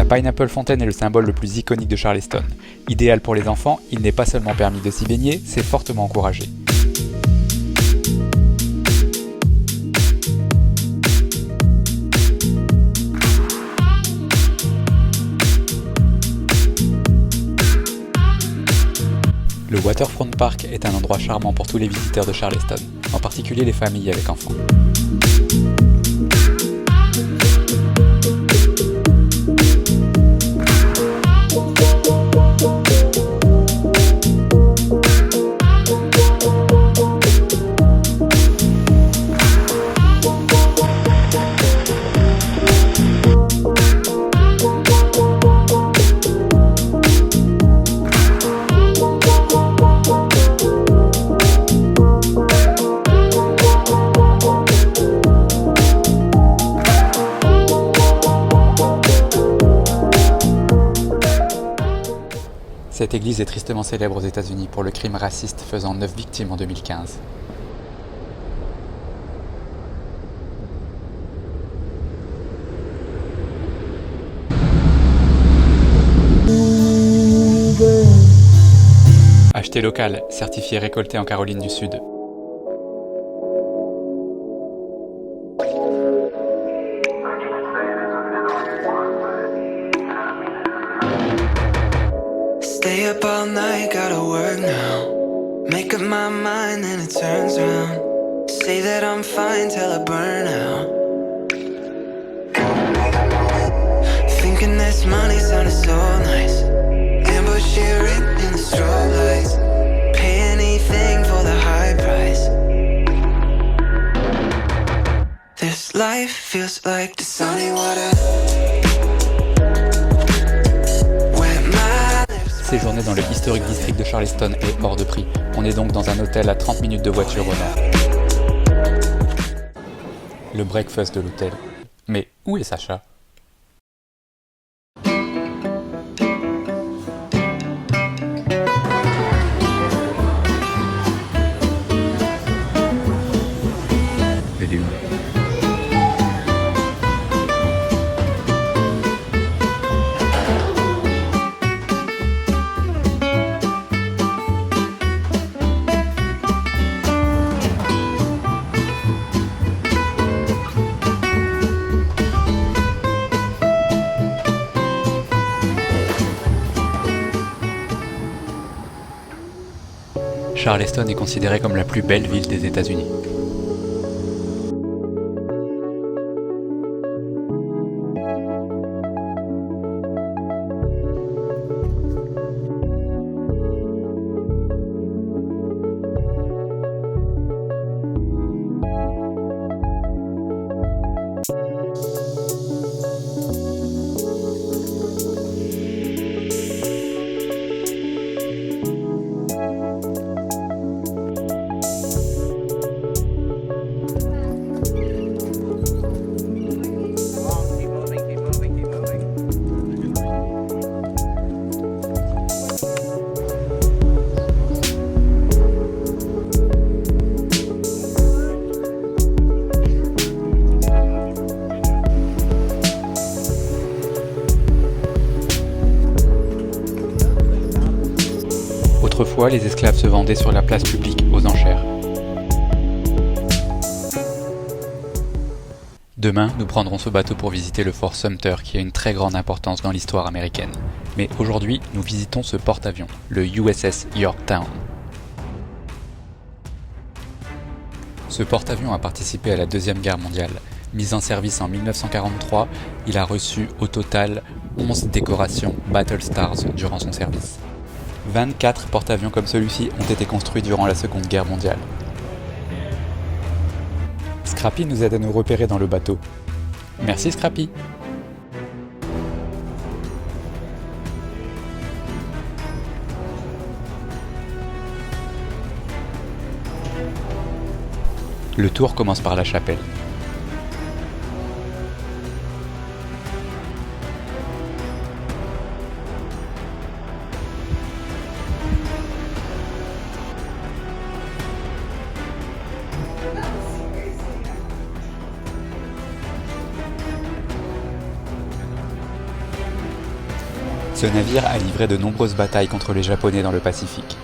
Pineapple Fountain est le symbole le plus iconique de Charleston. Idéal pour les enfants, il n'est pas seulement permis de s'y baigner, c'est fortement encouragé. Le Waterfront Park est un endroit charmant pour tous les visiteurs de Charleston, en particulier les familles avec enfants. Cette église est tristement célèbre aux États-Unis pour le crime raciste faisant 9 victimes en 2015. Acheter local, certifié récolté en Caroline du Sud. Stay up all night, gotta work now. Make up my mind and it turns round. Say that I'm fine till I burn out. Thinking this money sounded so nice. Ambush here in the strobe lights. Pay anything for the high price. This life feels like the sunny water. Séjourner dans le Historic District de Charleston est hors de prix. On est donc dans un hôtel à 30 minutes de voiture au nord. Le breakfast de l'hôtel. Mais où est Sacha ? Elle est où ? Charleston est considérée comme la plus belle ville des États-Unis. Autrefois, les esclaves se vendaient sur la place publique aux enchères. Demain, nous prendrons ce bateau pour visiter le fort Sumter qui a une très grande importance dans l'histoire américaine. Mais aujourd'hui, nous visitons ce porte-avions, le USS Yorktown. Ce porte-avions a participé à la Deuxième Guerre mondiale. Mis en service en 1943, il a reçu au total 11 décorations Battle Stars durant son service. 24 porte-avions comme celui-ci ont été construits durant la Seconde Guerre mondiale. Scrappy nous aide à nous repérer dans le bateau. Merci Scrappy. Le tour commence par la chapelle. Ce navire a livré de nombreuses batailles contre les Japonais dans le Pacifique.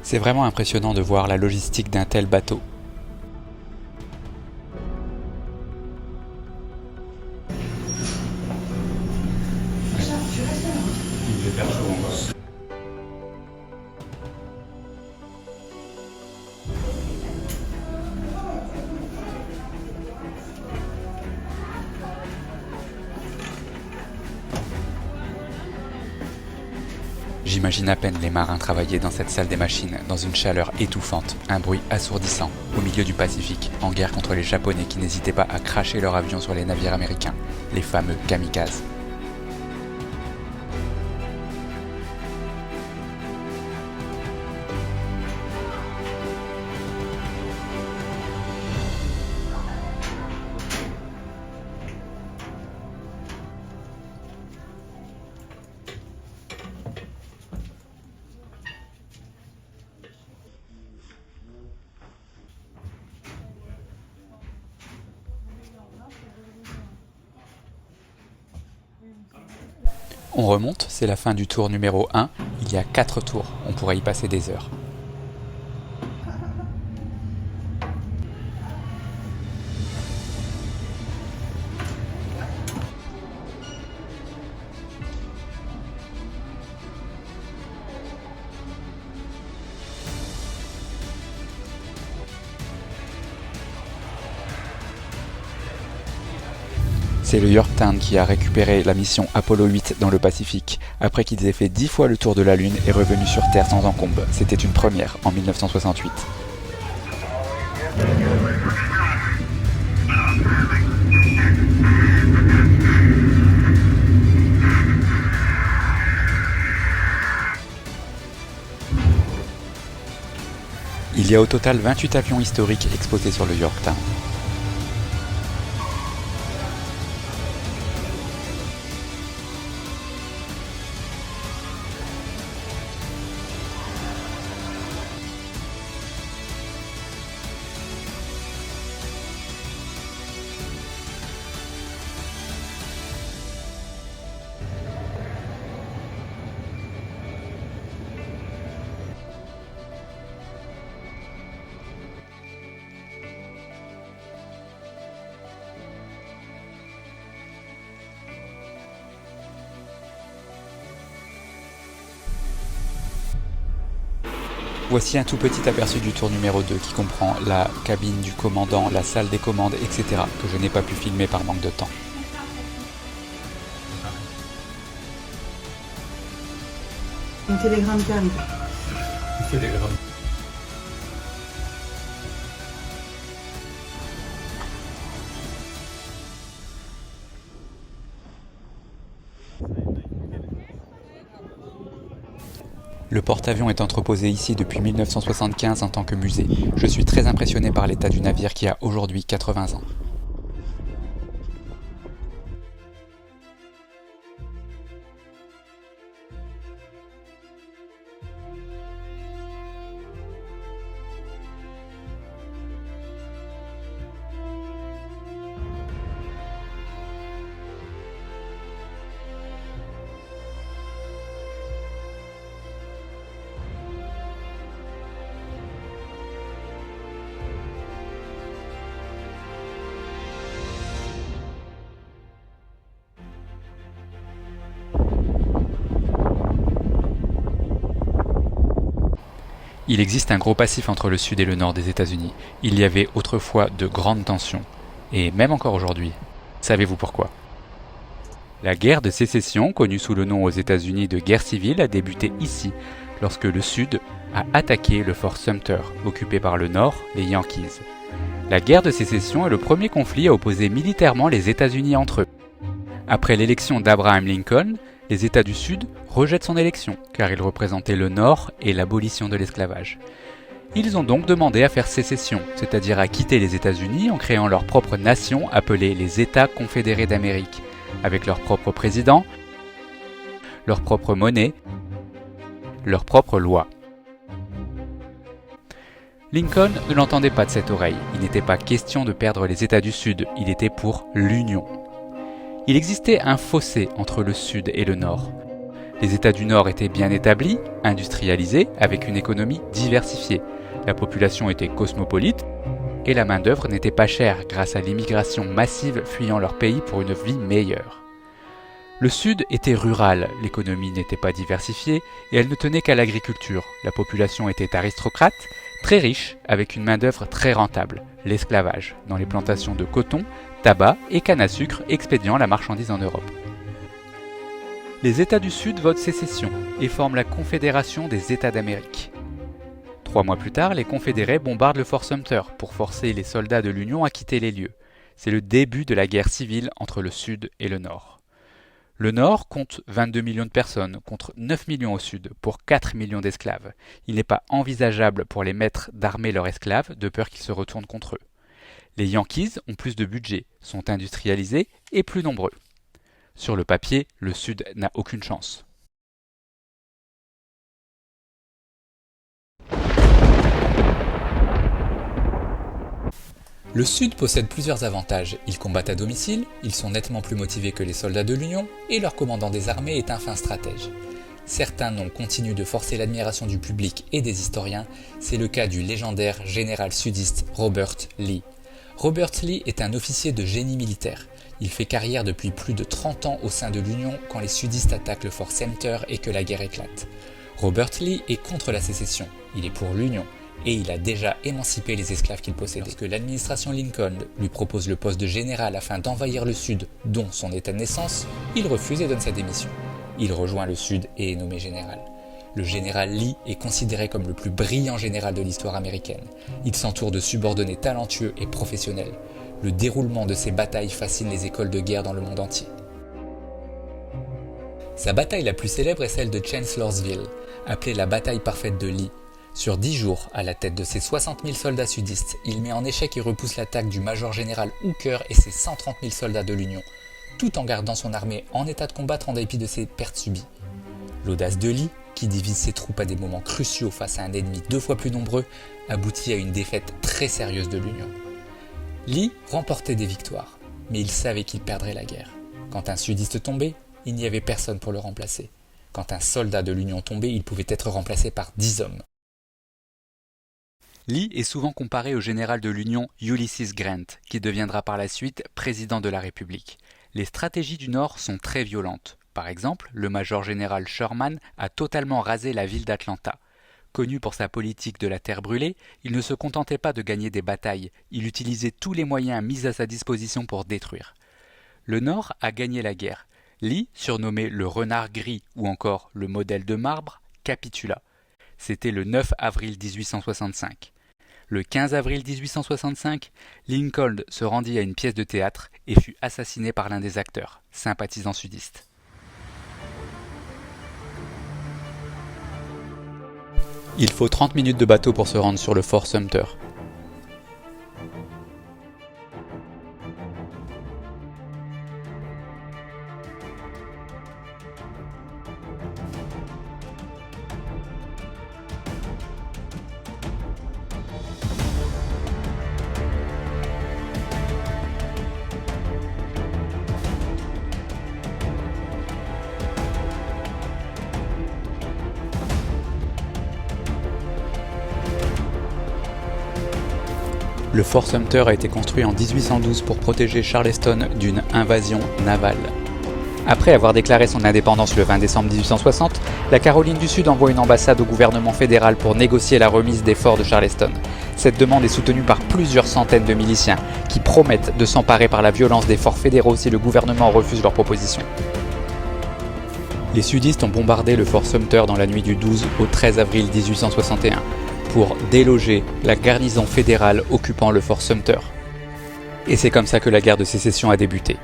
C'est vraiment impressionnant de voir la logistique d'un tel bateau. J'imagine à peine les marins travailler dans cette salle des machines, dans une chaleur étouffante, un bruit assourdissant, au milieu du Pacifique, en guerre contre les Japonais qui n'hésitaient pas à cracher leurs avions sur les navires américains, les fameux kamikazes. On remonte, c'est la fin du tour numéro 1, il y a 4 tours, on pourrait y passer des heures. C'est le Yorktown qui a récupéré la mission Apollo 8 dans le Pacifique, après qu'ils aient fait 10 fois le tour de la Lune et revenu sur Terre sans encombre. C'était une première en 1968. Il y a au total 28 avions historiques exposés sur le Yorktown. Voici un tout petit aperçu du tour numéro 2 qui comprend la cabine du commandant, la salle des commandes, etc. que je n'ai pas pu filmer par manque de temps. Un télégramme qui arrive. Télégramme. Le porte-avions est entreposé ici depuis 1975 en tant que musée. Je suis très impressionné par l'état du navire qui a aujourd'hui 80 ans. Il existe un gros passif entre le sud et le nord des États-Unis. Il y avait autrefois de grandes tensions, et même encore aujourd'hui. Savez-vous pourquoi? La guerre de sécession, connue sous le nom aux États-Unis de guerre civile, a débuté ici, lorsque le Sud a attaqué le fort Sumter, occupé par le Nord, les Yankees. La guerre de sécession est le premier conflit à opposer militairement les États-Unis entre eux. Après l'élection d'Abraham Lincoln, les États du Sud rejettent son élection, car il représentait le Nord et l'abolition de l'esclavage. Ils ont donc demandé à faire sécession, c'est-à-dire à quitter les États-Unis en créant leur propre nation appelée les États confédérés d'Amérique, avec leur propre président, leur propre monnaie, leur propre loi. Lincoln ne l'entendait pas de cette oreille, il n'était pas question de perdre les États du Sud, il était pour l'Union. Il existait un fossé entre le Sud et le Nord. Les États du Nord étaient bien établis, industrialisés, avec une économie diversifiée. La population était cosmopolite et la main-d'œuvre n'était pas chère grâce à l'immigration massive fuyant leur pays pour une vie meilleure. Le Sud était rural, l'économie n'était pas diversifiée et elle ne tenait qu'à l'agriculture. La population était aristocrate, très riche, avec une main-d'œuvre très rentable, l'esclavage, dans les plantations de coton, tabac et canne à sucre expédiant la marchandise en Europe. Les États du Sud votent sécession et forment la Confédération des États d'Amérique. 3 mois plus tard, les Confédérés bombardent le fort Sumter pour forcer les soldats de l'Union à quitter les lieux. C'est le début de la guerre civile entre le Sud et le Nord. Le Nord compte 22 millions de personnes contre 9 millions au Sud pour 4 millions d'esclaves. Il n'est pas envisageable pour les maîtres d'armer leurs esclaves de peur qu'ils se retournent contre eux. Les Yankees ont plus de budget, sont industrialisés et plus nombreux. Sur le papier, le Sud n'a aucune chance. Le Sud possède plusieurs avantages. Ils combattent à domicile, ils sont nettement plus motivés que les soldats de l'Union, et leur commandant des armées est un fin stratège. Certains noms continuent de forcer l'admiration du public et des historiens, c'est le cas du légendaire général sudiste Robert Lee. Robert Lee est un officier de génie militaire. Il fait carrière depuis plus de 30 ans au sein de l'Union quand les sudistes attaquent le fort Sumter et que la guerre éclate. Robert Lee est contre la sécession, il est pour l'Union, et il a déjà émancipé les esclaves qu'il possédait. Lorsque l'administration Lincoln lui propose le poste de général afin d'envahir le Sud, dont son état de naissance, il refuse et donne sa démission. Il rejoint le Sud et est nommé général. Le général Lee est considéré comme le plus brillant général de l'histoire américaine. Il s'entoure de subordonnés talentueux et professionnels. Le déroulement de ses batailles fascine les écoles de guerre dans le monde entier. Sa bataille la plus célèbre est celle de Chancellorsville, appelée la bataille parfaite de Lee. Sur 10 jours, à la tête de ses 60 000 soldats sudistes, il met en échec et repousse l'attaque du major général Hooker et ses 130 000 soldats de l'Union, tout en gardant son armée en état de combattre en dépit de ses pertes subies. L'audace de Lee, qui divise ses troupes à des moments cruciaux face à un ennemi 2 fois plus nombreux, aboutit à une défaite très sérieuse de l'Union. Lee remportait des victoires, mais il savait qu'il perdrait la guerre. Quand un sudiste tombait, il n'y avait personne pour le remplacer. Quand un soldat de l'Union tombait, il pouvait être remplacé par 10 hommes. Lee est souvent comparé au général de l'Union Ulysses Grant, qui deviendra par la suite président de la République. Les stratégies du Nord sont très violentes. Par exemple, le major général Sherman a totalement rasé la ville d'Atlanta. Connu pour sa politique de la terre brûlée, il ne se contentait pas de gagner des batailles, il utilisait tous les moyens mis à sa disposition pour détruire. Le Nord a gagné la guerre. Lee, surnommé le renard gris ou encore le modèle de marbre, capitula. C'était le 9 avril 1865. Le 15 avril 1865, Lincoln se rendit à une pièce de théâtre et fut assassiné par l'un des acteurs, sympathisant sudiste. Il faut 30 minutes de bateau pour se rendre sur le fort Sumter. Le fort Sumter a été construit en 1812 pour protéger Charleston d'une invasion navale. Après avoir déclaré son indépendance le 20 décembre 1860, la Caroline du Sud envoie une ambassade au gouvernement fédéral pour négocier la remise des forts de Charleston. Cette demande est soutenue par plusieurs centaines de miliciens qui promettent de s'emparer par la violence des forts fédéraux si le gouvernement refuse leur proposition. Les sudistes ont bombardé le fort Sumter dans la nuit du 12 au 13 avril 1861 pour déloger la garnison fédérale occupant le fort Sumter. Et c'est comme ça que la guerre de sécession a débuté.